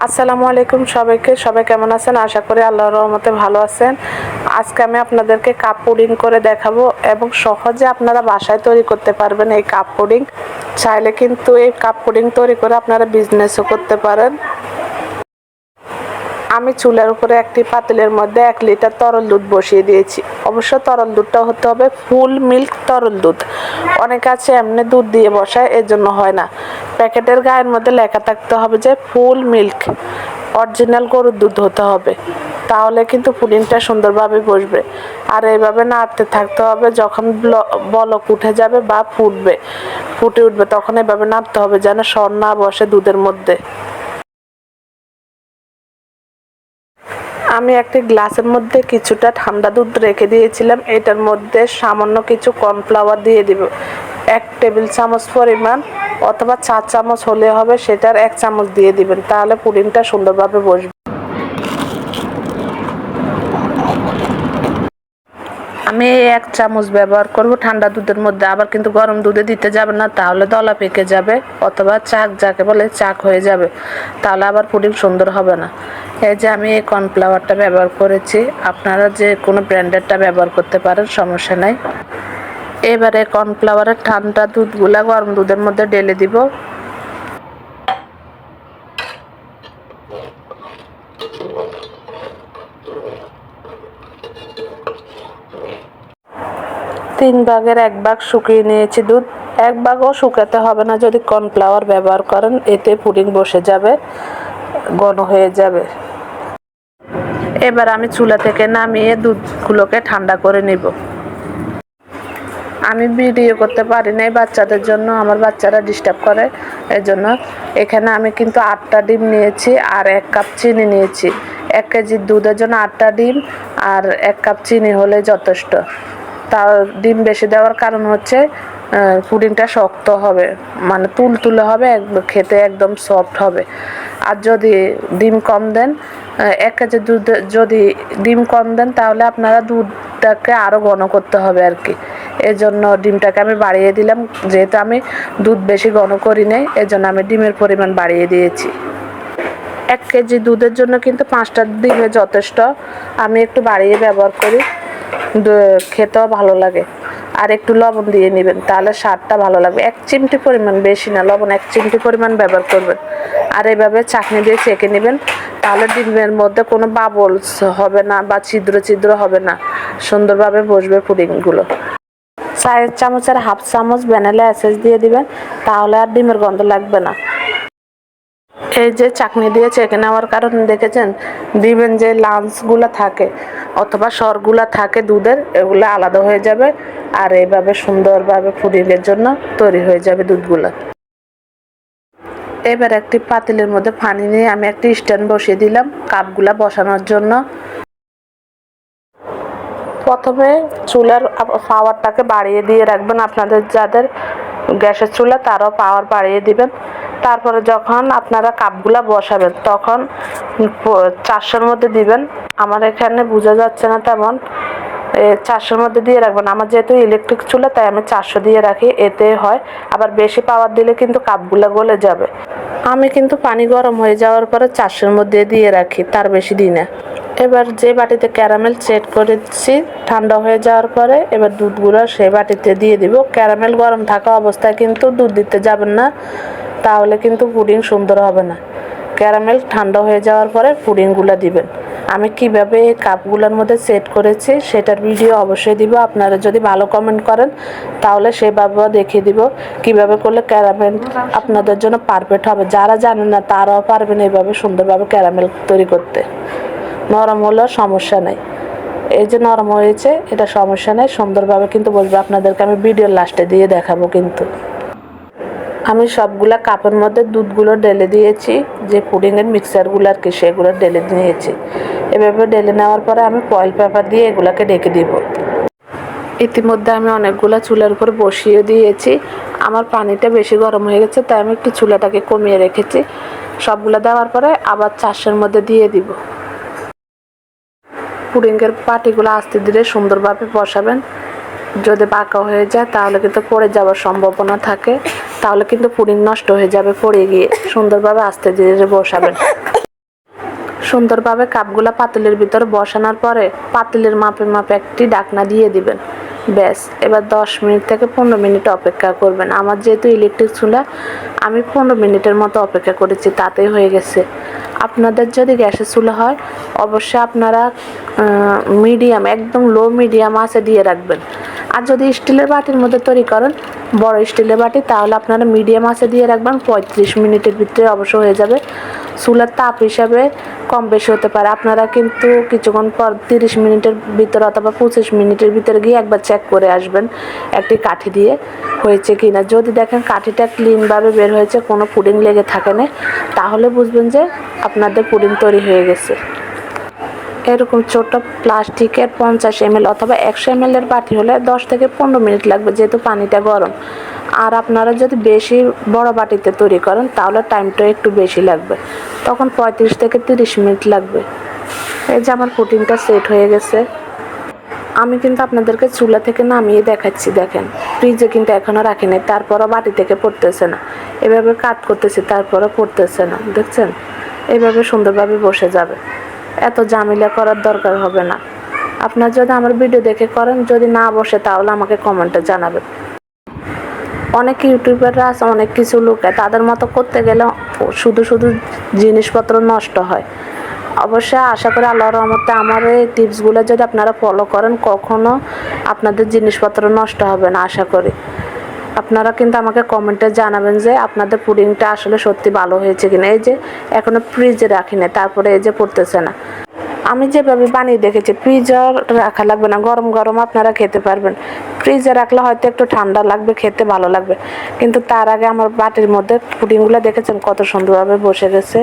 আসসালামু আলাইকুম সবাই কেমন আছেন? আশা করি আল্লাহর রহমতে ভালো আছেন। আজকে আমি আপনাদেরকে কাপ পুডিং করে দেখাবো এবং সহজে আপনারা বাসায় তৈরি করতে পারবেন এই কাপ পুডিং। চাইলে কিন্তু এই কাপ পুডিং তৈরি করে আপনারা বিজনেসও করতে পারেন। আমি চুলার উপরে একটি পাতিলের মধ্যে 1 লিটার তরল দুধ বসিয়ে দিয়েছি। অবশ্য তরল দুধটা হতে হবে ফুল মিল্ক তরল দুধ। অনেকে আছে এমনি দুধ দিয়ে বসায়, এর জন্য হয় না। প্যাকেটের গায়ের মধ্যে লেখা থাকতে হবে যে ফুল মিল্ক, অরিজিনাল গরুর দুধ হতে হবে, তাহলে কিন্তু পুডিংটা সুন্দরভাবে বসবে। আর এইভাবে নাড়তে থাকতে হবে, যখন বলক উঠে যাবে বা ফুটে উঠবে তখন এভাবে নাড়তে হবে যেন সর না বসে দুধের মধ্যে। আমি একটি গ্লাসের মধ্যে কিছুটা ঠান্ডা দুধ রেখে দিয়েছিলাম। এটার মধ্যে সামান্য কিছু কর্নফ্লাওয়ার দিয়ে দিব, 1 টেবিল চামচ পরিমাণ, অথবা 4 চামচ হলে হবে, সেটার 1 চামচ দিয়ে দিবেন, তাহলে পুডিংটা সুন্দরভাবে বসবে। আমি 1 চামচ ব্যবহার করব ঠান্ডা দুধের মধ্যে, আবার কিন্তু গরম দুধে দিতে যাবেন না, তাহলে দলা পেকে যাবে, অথবা চাক যাকে বলে চাক হয়ে যাবে, তাহলে আবার পুডিং সুন্দর হবে না। এই যে আমি এই কর্নফ্লাওয়ারটা ব্যবহার করেছি, আপনারা যে কোনো ব্র্যান্ডেরটা ব্যবহার করতে পারেন, সমস্যা নাই। এবারে কর্নফ্লাওয়ারের ঠান্ডা দুধগুলা গরম দুধের মধ্যে ঢেলে দিব। তিন ভাগের 1 ভাগ শুকিয়ে নিয়েছি দুধ। 1 ভাগও শুকাতে হবে না যদি কর্নফ্লাওয়ার ব্যবহার করেন, এতে পুডিং বসে যাবে, ঘন হয়ে যাবে। এবার আমি চুলা থেকে নামিয়ে দুধগুলোকে ঠান্ডা করে নিব। আমি ভিডিও করতে পারি নাই বাচ্চাদের জন্য, আমার বাচ্চারা ডিস্টার্ব করে, এর জন্য। এখানে আমি কিন্তু 8টা ডিম নিয়েছি আর 1 কাপ চিনি নিয়েছি। 1 কেজি দুধের জন্য 8টা ডিম আর 1 কাপ চিনি হলে যথেষ্ট। তাও ডিম বেশি দেওয়ার কারণ হচ্ছে পুডিংটা শক্ত হবে, মানে তুলতুলে হবে, খেতে একদম সফট হবে। আর যদি ডিম কম দেন, 1 কেজি দুধে যদি ডিম কম দেন, তাহলে আপনারা দুধটাকে আরও ঘন করতে হবে আর কি। এই জন্য ডিমটাকে আমি বাড়িয়ে দিলাম, যেহেতু আমি দুধ বেশি ঘন করি নাই, এই জন্য আমি ডিমের পরিমাণ বাড়িয়ে দিয়েছি। 1 কেজি দুধের জন্য কিন্তু 5টা ডিমে যথেষ্ট। আমি একটু বাড়িয়ে ব্যবহার করি, খেতেও ভালো লাগে। আর একটু লবণ দিয়ে নেবেন, তাহলে স্বাদটা ভালো লাগবে। 1 চিমটি পরিমাণ, বেশি না, লবণ 1 চিমটি পরিমাণ ব্যবহার করবেন। আর এইভাবে চাকনি দিয়ে চেকে নেবেন, তাহলে ডিমের মধ্যে কোনো বাবলস হবে না বা ছিদ্র হবে না, সুন্দরভাবে বসবে পুডিংগুলো। 4 চামচের 1/2 চামচ ভ্যানিলা এসেন্স দিয়ে দিবেন, তাহলে আর ডিমের গন্ধ লাগবে না। এই যে চাকনি দিয়ে চেকে নেওয়ার কারণে দেখেছেন ডিমের যে লাঞ্চগুলো থাকে অথবা সরগুলো থাকে দুধের, এগুলো আলাদা হয়ে যাবে। আর এইভাবে সুন্দরভাবে পুডিংয়ের জন্য তৈরি হয়ে যাবে দুধগুলো। এবার একটি পাতিলের মধ্যে পানি নিয়ে আমি একটি স্ট্যান্ড বসিয়ে দিলাম কাপগুলা বসানোর জন্য। প্রথমে চুলার পাওয়ারটাকে বাড়িয়ে দিয়ে রাখবেন, আপনাদের যাদের গ্যাসের চুলা তারাও পাওয়ার বাড়িয়ে দিবেন। তারপরে যখন আপনারা কাপগুলা বসাবেন তখন 400-র মধ্যে দিবেন। আমার এখানে বোঝা যাচ্ছে না তেমন, 400-র মধ্যে দিয়ে রাখবেন। আমার যেহেতু ইলেকট্রিক চুলা তাই আমি 400 দিয়ে রাখি, এতে হয়। আবার বেশি পাওয়ার দিলে কিন্তু কাপগুলা গলে যাবে। আমি কিন্তু পানি গরম হয়ে যাওয়ার পরে 400-র মধ্যে দিয়ে রাখি, তার বেশি দিই না। এবার যে বাটিতে ক্যারামেল সেট করেছি ঠান্ডা হয়ে যাওয়ার পরে এবার দুধগুলো সেই বাটিতে দিয়ে দিব। ক্যারামেল গরম থাকা অবস্থায় কিন্তু দুধ দিতে যাবেন না, তাহলে কিন্তু পুডিং সুন্দর হবে না। ক্যারামেল ঠান্ডা হয়ে যাওয়ার পরে পুডিংগুলো দিবেন। আমি কিভাবে এই কাপগুলোর মধ্যে সেট করেছি সেটার ভিডিও অবশ্যই দিব। আপনারা যদি ভালো কমেন্ট করেন তাহলে সেভাবেও দেখিয়ে দিব কিভাবে করলে ক্যারামেল আপনাদের জন্য পারফেক্ট হবে। যারা জানেন না তারাও পারবেন এইভাবে সুন্দরভাবে ক্যারামেল তৈরি করতে। নরম হলেও সমস্যা নেই, এই যে নরম হয়েছে এটা সমস্যা নেই, সুন্দরভাবে কিন্তু বলবো। আপনাদেরকে আমি ভিডিওর লাস্টে দিয়ে দেখাবো। কিন্তু আমি সবগুলা কাপের মধ্যে দুধগুলো ঢেলে দিয়েছি, যে পুডিংয়ের মিক্সারগুলো আর কি সেগুলো ঢেলে নিয়েছি। এভাবে ঢেলে নেওয়ার পরে আমি ফয়েল পেপার দিয়ে এগুলাকে ঢেকে দিব। ইতিমধ্যে আমি অনেকগুলো চুলার উপর বসিয়ে দিয়েছি। আমার পানিটা বেশি গরম হয়ে গেছে তাই আমি একটু চুলাটাকে কমিয়ে রেখেছি। সবগুলো দেওয়ার পরে আবার 400-র মধ্যে দিয়ে দিব। পুডিংয়ের পাটিগুলো আস্তে ধীরে সুন্দরভাবে বসাবেন। যদি বাঁকা হয়ে যায় তাহলে কিন্তু পড়ে যাওয়ার সম্ভাবনা থাকে, তাহলে কিন্তু পুডিং নষ্ট হয়ে যাবে পড়ে গিয়ে। সুন্দরভাবে আস্তে ধীরে বসাবেন। সুন্দরভাবে কাপগুলা পাতিলের ভিতরে বসানোর পরে পাতিলের মাপে মাপে একটি ঢাকনা দিয়ে দিবেন। ব্যাস, এবার 10 মিনিট থেকে 15 মিনিট অপেক্ষা করবেন। আমার যেহেতু ইলেকট্রিক চুলা, আমি 15 মিনিটের মতো অপেক্ষা করেছি, তাতেই হয়ে গেছে। আপনাদের যদি গ্যাসের চুলা হয়, অবশ্যই আপনারা মিডিয়াম, একদম লো মিডিয়াম আঁচে দিয়ে রাখবেন। আর যদি স্টিলের বাটির মধ্যে তৈরি করেন, বড় স্টিলের বাটি, তাহলে আপনারা মিডিয়াম আঁচে দিয়ে রাখবেন। 35 মিনিটের ভিতরে অবশ্য হয়ে যাবে। চুলার তাপ হিসাবে কম বেশি হতে পারে। আপনারা কিন্তু কিছুক্ষণ পর 30 মিনিটের ভিতরে অথবা 25 মিনিটের ভিতরে গিয়ে একবার চেক করে আসবেন একটি কাঠি দিয়ে হয়েছে কিনা। যদি দেখেন কাঠিটা ক্লিনভাবে বের হয়েছে, কোনো পুডিং লেগে থাকে না, তাহলে বুঝবেন যে আপনাদের পুডিং তৈরি হয়ে গেছে। এরকম ছোট প্লাস্টিকের 50 ml অথবা 100 ml এর বাটি হলে 10 থেকে 15 মিনিট লাগবে, যেহেতু পানিটা গরম। আর আপনারা যদি বেশি বড় বাটিতে তৈরি করেন, তাহলে টাইমটা একটু বেশি লাগবে, তখন 35 থেকে 30 মিনিট লাগবে। এই যে আমার পুডিংটা সেট হয়ে গেছে। আমি কিন্তু আপনাদেরকে চুলা থেকে নামিয়ে দেখাচ্ছি। দেখেন, ফ্রিজে কিন্তু এখনও রাখি নাই, তারপরও বাটি থেকে পড়তেছে না। এভাবে কাট করতেছি, তারপরও পড়তেছে না। দেখছেন, এইভাবে সুন্দরভাবে বসে যাবে। এত ঝামেলা করার দরকার হবে না। আপনার যদি আমার ভিডিও দেখে করেন, যদি না বসে, তাহলে আমাকে কমেন্টে জানাবেন। অনেক ইউটিউবাররা আছে, অনেক কিছু লুকায়, তাদের মতো করতে গেলে শুধু শুধু জিনিসপত্র নষ্ট হয়। অবশ্যই আশা করি আল্লাহর রহমতে আমার এই টিপসগুলো যদি আপনারা ফলো করেন, কখনো আপনাদের জিনিসপত্র নষ্ট হবে না। আশা করি আপনারা কিন্তু আমাকে কমেন্টে জানাবেন যে আপনাদের পুডিংটা আসলে সত্যি ভালো হয়েছে কিনা। এই যে এখনো ফ্রিজে রাখি না, তারপরে এই যে পড়তেছে না। আমি যেভাবে বানিয়ে দেখেছি, ফ্রিজে রাখা লাগবে না, গরম গরম আপনারা খেতে পারবেন। ফ্রিজে রাখলে হয়তো একটু ঠান্ডা লাগবে, খেতে ভালো লাগবে, কিন্তু তার আগে আমার বাটির মধ্যে পুডিংগুলো দেখেছেন কত সুন্দরভাবে বসে গেছে।